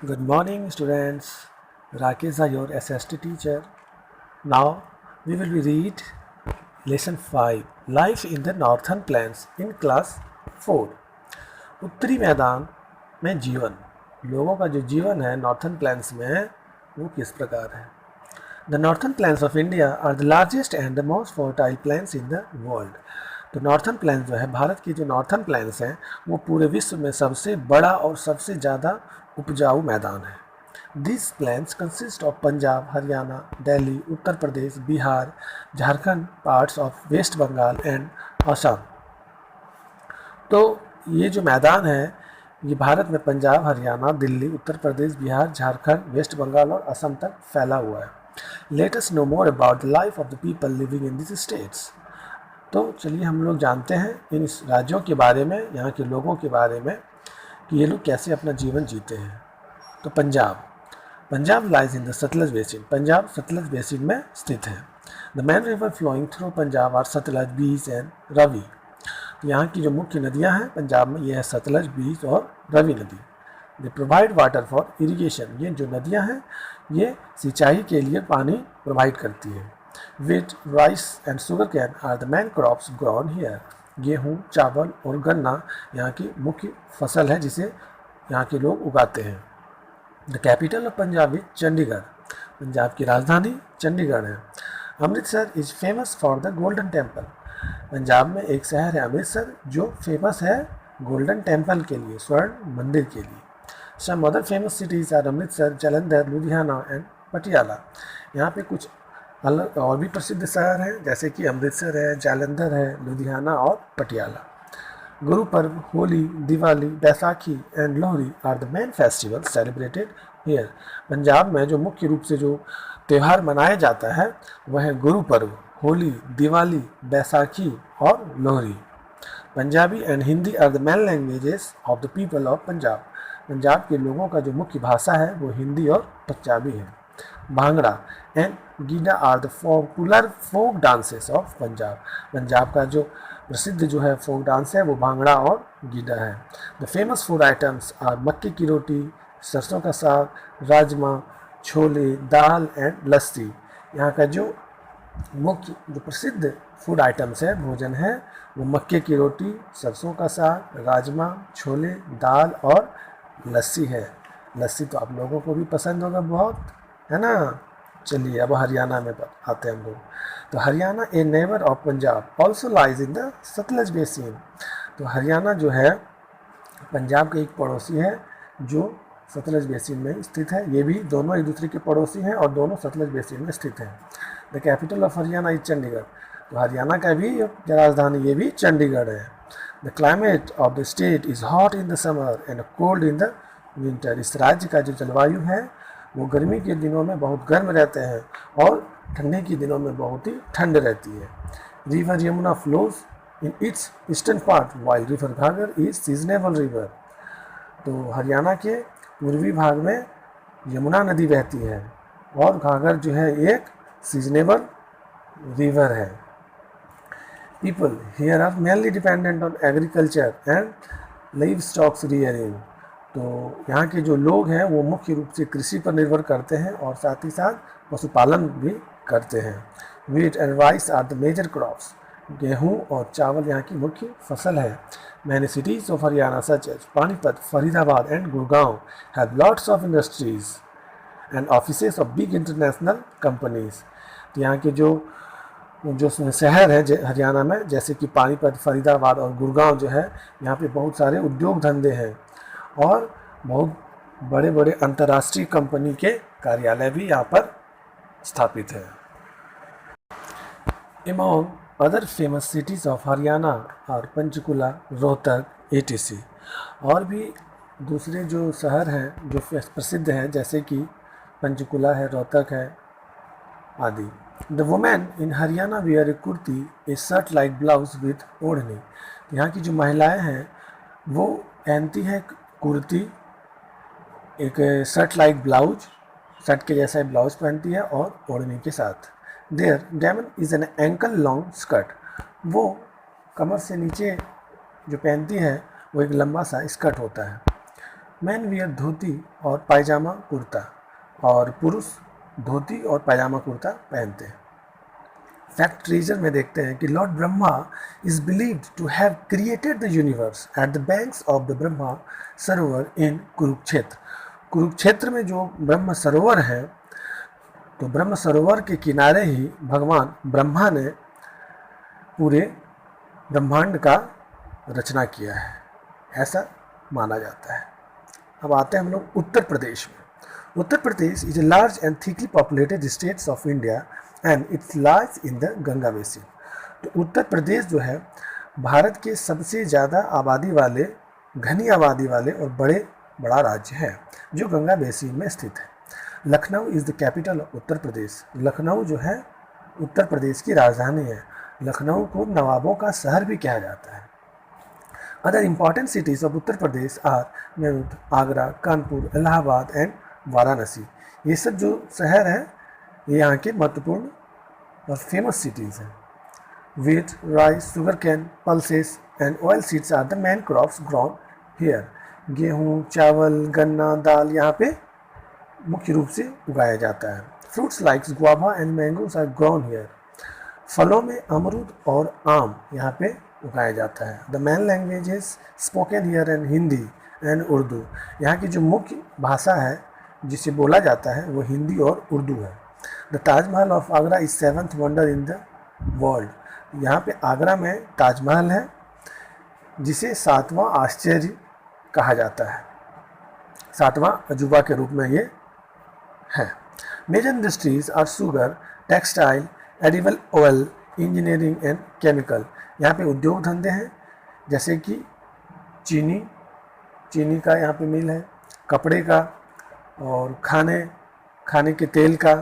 Good morning, students. Rakesh is your SST teacher. Now we will read lesson 5 Life in the Northern Plains in class 4. उत्तरी मैदान में जीवन, लोगों का जो जीवन है नॉर्थन प्लेन्स में है वो किस प्रकार है। The northern plains of India are the largest and the most fertile plains in the world. तो नॉर्थन प्लेन्स जो है भारत की जो नॉर्थन प्लेन्स हैं वो पूरे विश्व में सबसे बड़ा और सबसे ज़्यादा उपजाऊ मैदान है। This plains consist of Punjab, Haryana, Delhi, Uttar Pradesh, Bihar, Jharkhand, parts of West Bengal and Assam. तो ये जो मैदान है ये भारत में पंजाब, हरियाणा, दिल्ली, उत्तर प्रदेश, बिहार, झारखंड, वेस्ट बंगाल और असम तक फैला हुआ है। Let us know more about the life of the people living in this states. तो चलिए हम लोग जानते हैं इन राज्यों के बारे में, यहाँ के लोगों के बारे में कि ये लोग कैसे अपना जीवन जीते हैं। तो Punjab lies in the Sutlej basin, Punjab Sutlej basin में स्थित है। The main river flowing through Punjab are Sutlej, Beas and Ravi. यहाँ की जो मुख्य नदियाँ हैं पंजाब में ये है सतलज, बीज और रवि नदी। They provide water for irrigation, ये जो नदियाँ हैं ये सिंचाई के लिए पानी प्रोवाइड करती है। Wheat, rice and sugarcane are the main crops grown here. गेहूँ, चावल और गन्ना यहाँ की मुख्य फसल है जिसे यहाँ के लोग उगाते हैं। The capital of Punjab is Chandigarh, Punjab की राजधानी चंडीगढ़ है। Amritsar is famous for the golden temple, Punjab में एक शहर है अमृतसर जो फेमस है गोल्डन टेम्पल के लिए, स्वर्ण मंदिर के लिए। Some other famous cities are Amritsar, Jalandhar, Ludhiana and Patiala. यहाँ पे कुछ अलग और भी प्रसिद्ध शहर हैं जैसे कि अमृतसर है, जालंधर है, लुधियाना और Patiala. Guru Parv, Holi, Diwali, Baisakhi and Lohri are the main festival celebrated here. Punjab में जो मुख्य रूप से जो त्यौहार मनाया जाता है वह है गुरु पर्व, होली, दिवाली, बैसाखी और Lohri. Punjabi and Hindi are the main languages of the people of Punjab, Punjab के लोगों का जो मुख्य भाषा है वो हिंदी और पंजाबी है। Bhangra and giddha are the popular folk dances of Punjab, Punjab का जो प्रसिद्ध जो है फोक डांस है वो भांगड़ा और गीडा है। The famous food items are makke ki roti, sarson ka saag, rajma, chole, dal and lassi. यहाँ का जो मुख्य जो प्रसिद्ध फूड आइटम्स है, भोजन है, वो मक्के की रोटी, सरसों का साग, राजमा, छोले, दाल और लस्सी है। लस्सी तो आप लोगों को भी पसंद होगा बहुत, है ना। चलिए अब हरियाणा में आते हैं हम लोग। तो Haryana a neighbour of Punjab also lies in the Sutlej basin. तो हरियाणा जो है पंजाब के एक पड़ोसी है जो सतलज बेसिन में स्थित है। ये भी दोनों एक दूसरे के पड़ोसी हैं और दोनों सतलज बेसिन में स्थित हैं। The capital of Haryana is Chandigarh, तो हरियाणा का भी राजधानी ये भी चंडीगढ़ है। The climate of the state is hot in the summer and cold in the winter. इस राज्य का जो जलवायु है वो गर्मी के दिनों में बहुत गर्म रहते हैं और ठंडे के दिनों में बहुत ही ठंड रहती है। River Yamuna flows in its eastern part while river घाघर is seasonable river. तो हरियाणा के पूर्वी भाग में यमुना नदी बहती है और घाघर जो है एक सीजनेबल रिवर है। People here are mainly dependent on agriculture and live stocks rearing. तो यहाँ के जो लोग हैं वो मुख्य रूप से कृषि पर निर्भर करते हैं और साथ ही साथ पशुपालन भी करते हैं। Wheat and rice are the major crops, गेहूँ और चावल यहाँ की मुख्य फसल है। Many cities of Haryana such as Panipat, Faridabad and Gurgaon have lots of industries and offices of big international companies. तो यहाँ के जो शहर है हरियाणा में जैसे कि पानीपत, फरीदाबाद और गुड़गांव जो है यहाँ पे बहुत सारे उद्योग धंधे हैं और बहुत बड़े बड़े अंतर्राष्ट्रीय कंपनी के कार्यालय भी यहाँ पर स्थापित है। Among other famous cities of Haryana और पंचकुला, रोहतक, etc. और भी दूसरे जो शहर हैं जो प्रसिद्ध हैं जैसे कि पंचकुला है, रोहतक है आदि। The women in Haryana wear a kurti, a shirt like blouse with odhni. यहाँ की जो महिलाएं हैं वो पहनती हैं कुर्ती, एक शर्ट लाइक ब्लाउज, शर्ट के जैसा ब्लाउज पहनती है और ओढ़नी के साथ। Their daman is an ankle long skirt, वो कमर से नीचे जो पहनती है वो एक लंबा सा स्कर्ट होता है। मैन वियर धोती और पायजामा कुर्ता, और पुरुष धोती और पायजामा कुर्ता पहनते हैं। फैक्ट ट्रेजर में देखते हैं कि Lord Brahma is believed to have created the universe at the banks of the Brahma Sarovar in Kurukshetra. Kurukshetra में जो ब्रह्म सरोवर है, तो ब्रह्म सरोवर के किनारे ही भगवान ब्रह्मा ने पूरे ब्रह्मांड का रचना किया है, ऐसा माना जाता है। अब आते हैं हम लोग उत्तर प्रदेश में। Uttar Pradesh is a large and thickly populated states of India and its lies in the Ganga basin. तो उत्तर प्रदेश जो है भारत के सबसे ज़्यादा आबादी वाले, घनी आबादी वाले और बड़ा राज्य है जो गंगा बेसिन में स्थित है। Lucknow is the capital of Uttar Pradesh. Lucknow जो है उत्तर प्रदेश की राजधानी है। लखनऊ को नवाबों का शहर भी कहा जाता है। Other important cities of Uttar Pradesh are Meerut, Agra, Kanpur, Allahabad and Varanasi. ये सब जो शहर हैं ये यहाँ के महत्वपूर्ण और फेमस सिटीज़ हैं। Wheat, rice, sugarcane, pulses and oil seeds are the main crops grown here. गेहूँ, चावल, गन्ना, दाल यहाँ पे मुख्य रूप से उगाया जाता है। Fruits like guava and mangoes are grown here. फलों में अमरूद और आम यहाँ पे उगाया जाता है। The main languages spoken here and Hindi and Urdu. यहाँ की जो मुख्य भाषा है जिसे बोला जाता है वो हिंदी और उर्दू है। The Taj Mahal of Agra is 7th wonder in the world. यहाँ पे आगरा में ताजमहल है जिसे 7वां आश्चर्य कहा जाता है, 7वां अजूबा के रूप में ये है। Major industries are sugar, textile, edible oil, engineering and chemical. यहाँ पे उद्योग धंधे हैं जैसे कि चीनी का यहाँ पे मिल है, कपड़े का और खाने के तेल का,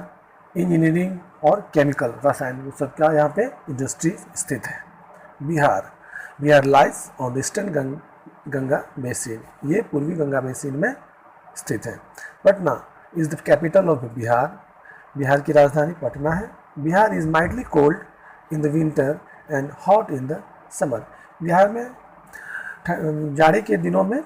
इंजीनियरिंग और केमिकल, रसायन सब का यहाँ पे इंडस्ट्री स्थित है। Bihar lies on the eastern Ganga basin. ये पूर्वी गंगा बेसिन में स्थित है। Patna is the capital of Bihar. Bihar की राजधानी पटना है। Bihar is mildly cold in the winter and hot in the summer. Bihar में जाड़े के दिनों में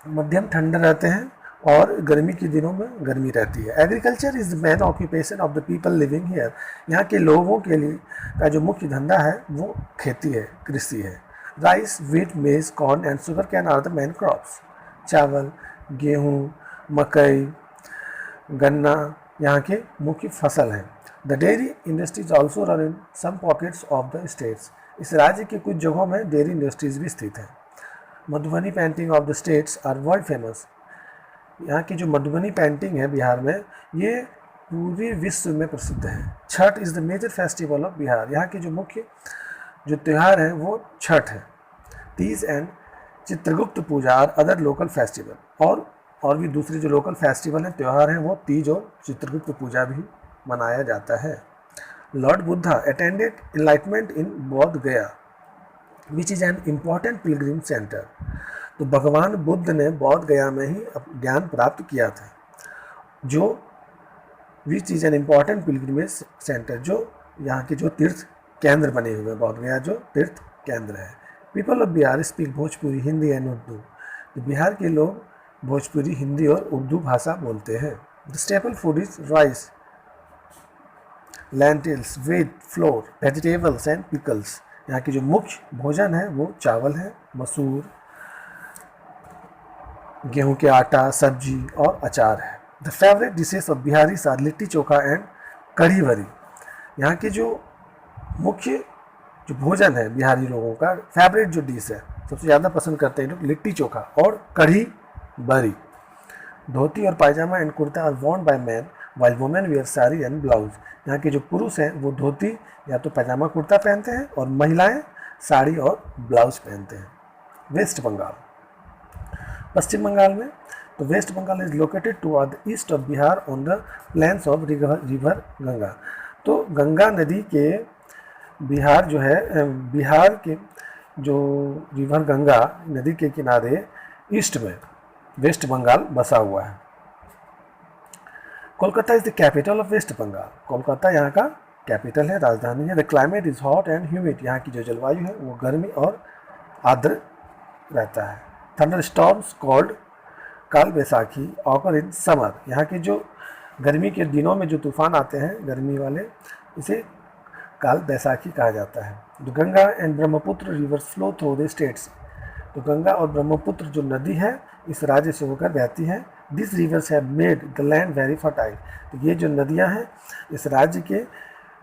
मध्यम ठंड रहते हैं और गर्मी के दिनों में गर्मी रहती है। Agriculture is the main occupation of the people living here. यहाँ के लोगों के लिए का जो मुख्य धंधा है वो खेती है, कृषि है। Rice, wheat, maize, corn and sugar cane are the main crops. चावल, गेहूँ, मकई, गन्ना यहाँ के मुख्य फसल हैं। The dairy industries also run in some pockets of the states. इस राज्य के कुछ जगहों में डेयरी इंडस्ट्रीज भी स्थित हैं। Madhubani painting of the states are world famous. यहाँ की जो मधुबनी पेंटिंग है बिहार में, ये पूरे विश्व में प्रसिद्ध है। Chhath is the major festival of Bihar. यहाँ के जो मुख्य जो त्यौहार है वो छठ है। तीज एंड चित्रगुप्त पूजा और अदर लोकल फेस्टिवल, और भी दूसरे जो लोकल फेस्टिवल हैं, त्यौहार हैं, वो तीज और चित्रगुप्त पूजा भी मनाया जाता है। लॉर्ड बुद्धा अटेंडेड एनलाइटमेंट इन बोध गया which is an important Pilgrim centre. तो भगवान बुद्ध ने बोध गया में ही ज्ञान प्राप्त किया था, जो which is an important pilgrimage centre, जो यहाँ के जो तीर्थ केंद्र बने हुए हैं। बोध गया जो तीर्थ केंद्र है। People of Bihar speak Bhojpuri, Hindi and Urdu. तो बिहार के लोग भोजपुरी, हिंदी और उर्दू भाषा बोलते हैं। The staple food is rice, lentils, wheat flour, vegetables and pickles. यहाँ की जो मुख्य भोजन है वो चावल है, मसूर, गेहूं के आटा, सब्जी और अचार है। The favourite dishes of Bihari are litti chokha and kadhi bhari. यहाँ के जो मुख्य जो भोजन है बिहारी लोगों का, फेवरेट जो डिश है, सबसे ज़्यादा पसंद करते हैं लोग लिट्टी चोखा और कढ़ी भरी। धोती और pyjama and kurta are worn by man while women wear sari and blouse. यहाँ के जो पुरुष हैं वो धोती या तो पायजामा कुर्ता पहनते हैं और महिलाएं साड़ी और ब्लाउज पहनते हैं। वेस्ट बंगाल, पश्चिम बंगाल में, तो West Bengal is located toward the east of Bihar on the plains of river Ganga. तो गंगा नदी के बिहार जो है, बिहार के जो रिवर गंगा नदी के किनारे ईस्ट में वेस्ट बंगाल बसा हुआ है। Kolkata is the capital of West Bengal. Kolkata यहाँ का कैपिटल है, राजधानी है। The climate is hot and humid. यहाँ की जो जलवायु है वो गर्मी और आर्द्र रहता है। थंडर स्टॉर्म्स कॉल्ड काल बैसाखी ऑकर इन समर, यहाँ के जो गर्मी के दिनों में जो तूफान आते हैं गर्मी वाले, इसे काल बैसाखी कहा जाता है। The Ganga and Brahmaputra reverse flow through the states, तो गंगा और ब्रह्मपुत्र जो नदी है इस राज्य से होकर बहती है। This reverse have made the land very fertile, तो ये जो नदियाँ हैं इस राज्य के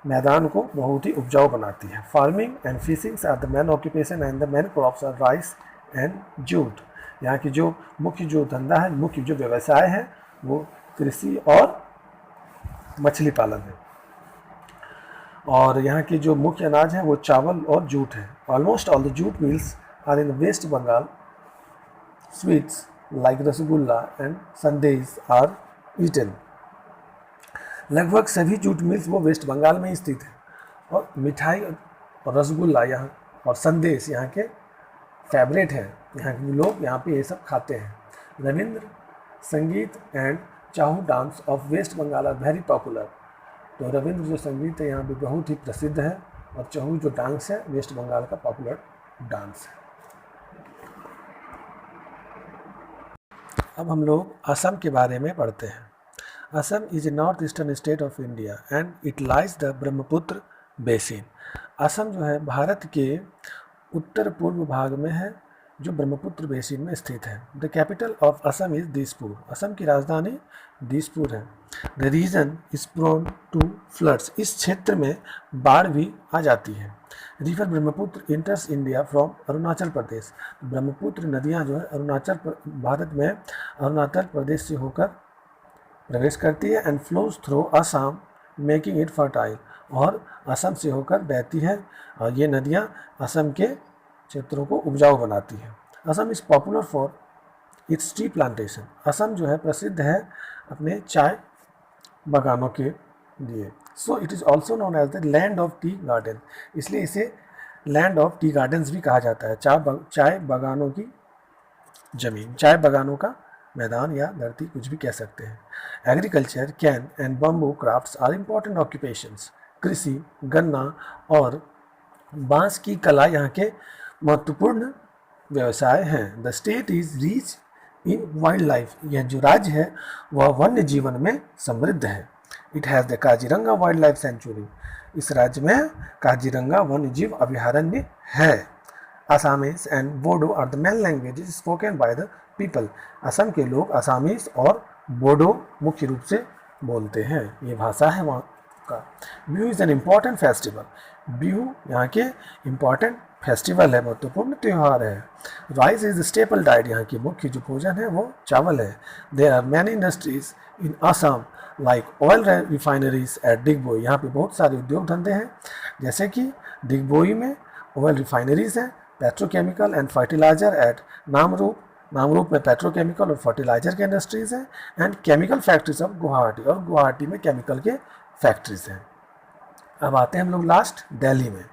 मैदान को बहुत ही उपजाऊ बनाती है। Farming and fishings are the main occupation and the main crops are rice and jute, यहाँ की जो मुख्य जो धंधा है, मुख्य जो व्यवसाय है वो कृषि और मछली पालन है। और यहाँ के जो मुख्य अनाज है वो चावल और जूट है। Almost all the jute mills are in West Bengal. Sweets like rasgulla and sandesh are eaten, लगभग सभी जूट मिल्स वो वेस्ट बंगाल में ही स्थित है। और मिठाई और रसगुल्ला यहाँ और संदेश यहाँ के फेवरेट हैं, यहाँ के लोग यहाँ पे ये सब खाते हैं। Ravindra Sangeet and Chhau dance of West Bengal are very popular, तो रविंद्र जो संगीत है यहाँ पे बहुत ही प्रसिद्ध है और चाहू जो डांस है वेस्ट बंगाल का पॉपुलर डांस है। अब हम लोग असम के बारे में पढ़ते हैं। Assam is a north eastern state of India and it lies the Brahmaputra basin. Assam जो है भारत के उत्तर पूर्व भाग में है जो ब्रह्मपुत्र बेसिन में स्थित है। The capital of Assam is Dispur, Assam की राजधानी दिसपुर है। The region is prone to floods, इस क्षेत्र में बाढ़ भी आ जाती है। River Brahmaputra enters India from Arunachal Pradesh, Brahmaputra नदियाँ जो है भारत में अरुणाचल प्रदेश से होकर प्रवेश करती है। And flows through Assam making it fertile, और असम से होकर बहती है और ये नदियाँ असम के क्षेत्रों को उपजाऊ बनाती है। Assam is popular for its tea plantation, Assam जो है प्रसिद्ध है अपने चाय बागानों के लिए। So it is also known as the land of tea garden, इसलिए इसे लैंड ऑफ टी गार्डन्स भी कहा जाता है। चाय बागानों की जमीन, चाय बागानों का मैदान या धरती कुछ भी कह सकते हैं। Agriculture, cane and bamboo crafts are important occupations, कृषि, गन्ना और बांस की कला यहाँ के महत्वपूर्ण व्यवसाय हैं। The state is rich in wild life, यह जो राज्य है वह वन्य जीवन में समृद्ध है। It has the Kaziranga wild life sanctuary, इस राज्य में काजीरंगा वन्य जीव अभयारण्य है। Assamese and Bodo are the main languages spoken by the people, Assam के लोग असामीज और बोडो मुख्य रूप से बोलते हैं, ये भाषा है वहाँ का। Bihu is an important festival, Bihu यहाँ के इम्पॉर्टेंट फेस्टिवल है, महत्वपूर्ण त्यौहार है। Rice is the staple diet, यहाँ की मुख्य जो भोजन है वो चावल है। There are many industries in Assam like oil refineries at Digboi, यहाँ पे बहुत सारे उद्योग धंधे हैं जैसे कि डिगबोई में ऑयल रिफाइनरीज हैं। Petrochemical and fertiliser at Namrup, Namrup में पेट्रोकेमिकल और फर्टिलाइजर के इंडस्ट्रीज हैं। And chemical factories of Guwahati, और गुवाहाटी में केमिकल के फैक्ट्रीज हैं। अब आते हैं हम लोग लास्ट दिल्ली में।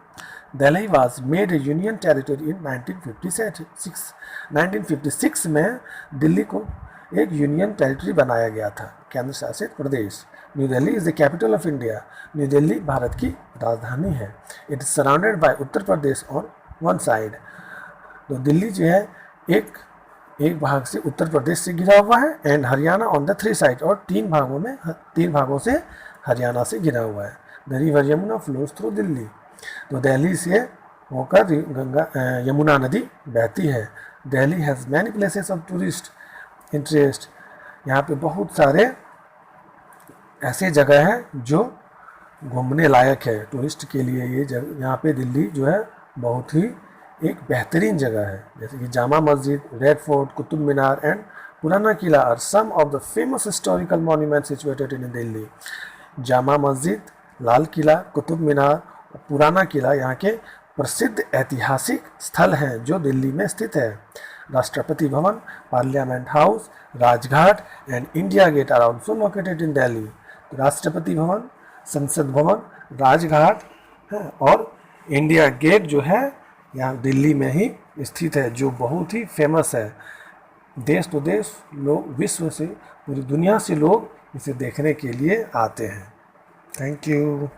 Delhi was made A union territory in 1956। 1956 में दिल्ली को एक यूनियन टेरिटरी बनाया गया था, केंद्र शासित प्रदेश। New Delhi is the capital of India, new Delhi Bharat की राजधानी है। It is surrounded by Uttar Pradesh on one side, तो दिल्ली जो है एक भाग से उत्तर प्रदेश से घिरा हुआ है। And Haryana on the three side, और तीन भागों से हरियाणा से घिरा हुआ है। The river Yamuna flows through Delhi, तो दिल्ली से होकर यमुना नदी बहती है। Delhi has many places of tourist interest, यहाँ पे बहुत सारे ऐसे जगह हैं जो घूमने लायक है टूरिस्ट के लिए। ये जगह यहाँ पे दिल्ली जो है बहुत ही एक बेहतरीन जगह है, जैसे कि Jama Masjid, red fort, Qutub Minar and Purana Qila are some of the famous historical monuments situated in Delhi. Jama Masjid, Lal किला, कुतुब मीनार और पुराना किला यहाँ के प्रसिद्ध ऐतिहासिक स्थल हैं जो दिल्ली में स्थित है। Rashtrapati Bhavan, Parliament House, Rajghat and India Gate are also located in Delhi. तो राष्ट्रपति भवन, संसद भवन, राजघाट है और इंडिया गेट जो है यहाँ दिल्ली में ही स्थित है, जो बहुत ही फेमस है। देश तो देश लोग, विश्व से, पूरी दुनिया से लोग इसे देखने के लिए आते हैं। Thank you.